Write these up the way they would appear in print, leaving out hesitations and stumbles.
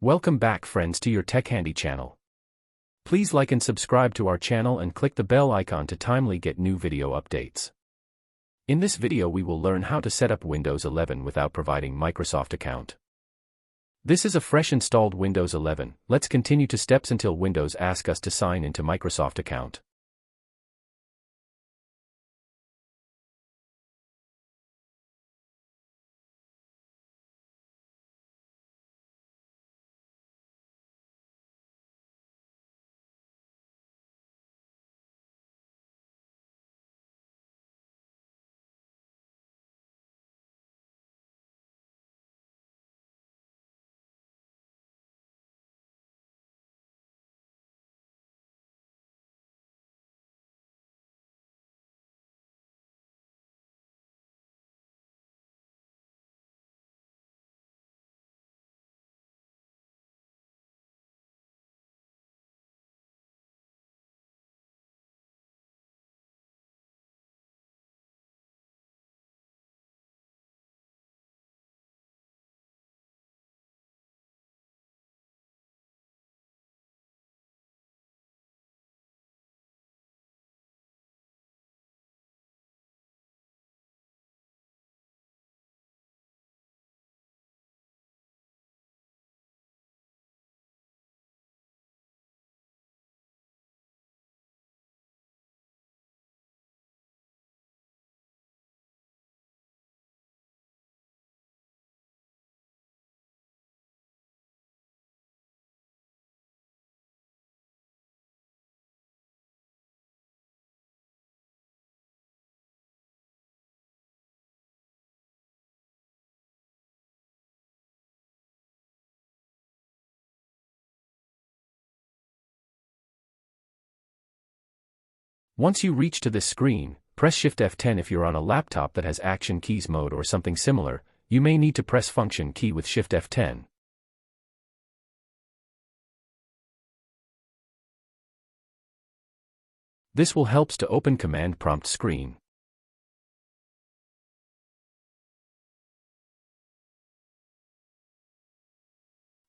Welcome back friends to your Techhandy channel. Please like and subscribe to our channel and click the bell icon to timely get new video updates. In this video we will learn how to set up Windows 11 without providing Microsoft account. This is a fresh installed Windows 11. Let's continue to steps until Windows asks us to sign into Microsoft account. Once you reach to this screen, press Shift F10 if you're on a laptop that has Action Keys mode or something similar. You may need to press Function key with Shift F10. This will help to open command prompt screen.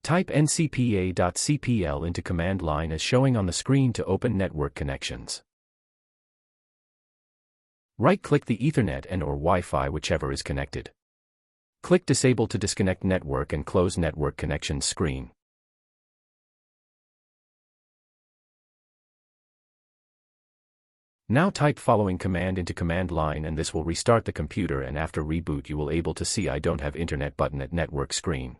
Type ncpa.cpl into command line as showing on the screen to open network connections. Right-click the Ethernet and/or Wi-Fi whichever is connected. Click Disable to disconnect network and close network connections screen. Now type following command into command line and this will restart the computer, and after reboot you will able to see I don't have internet button at network screen.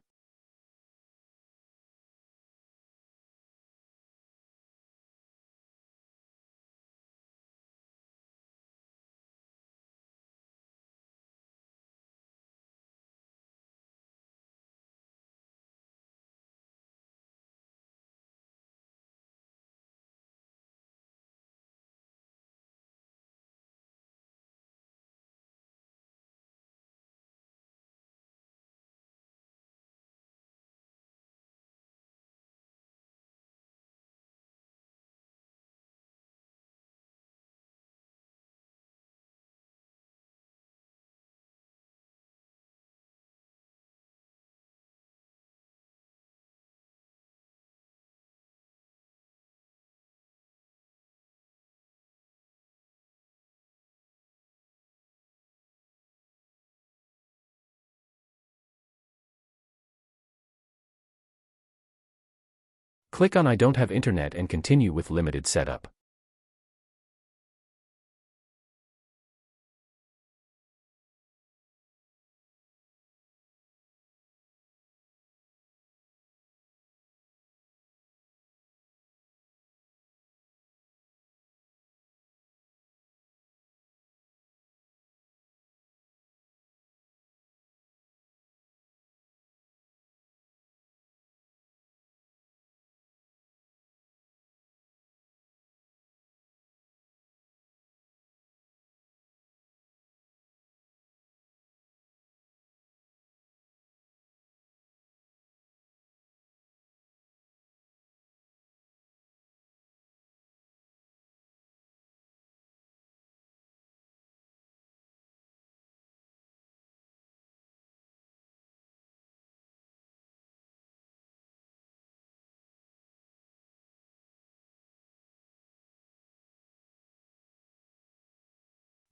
Click on I don't have internet and continue with limited setup.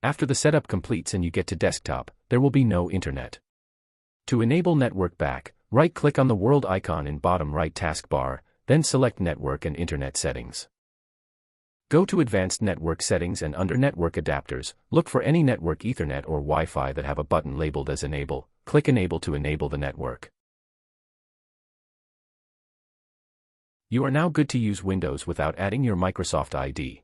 After the setup completes and you get to desktop, there will be no internet. To enable network back, right-click on the world icon in bottom right taskbar, then select Network and Internet Settings. Go to Advanced Network Settings and under Network Adapters, look for any network Ethernet or Wi-Fi that have a button labeled as Enable. Click Enable to enable the network. You are now good to use Windows without adding your Microsoft ID.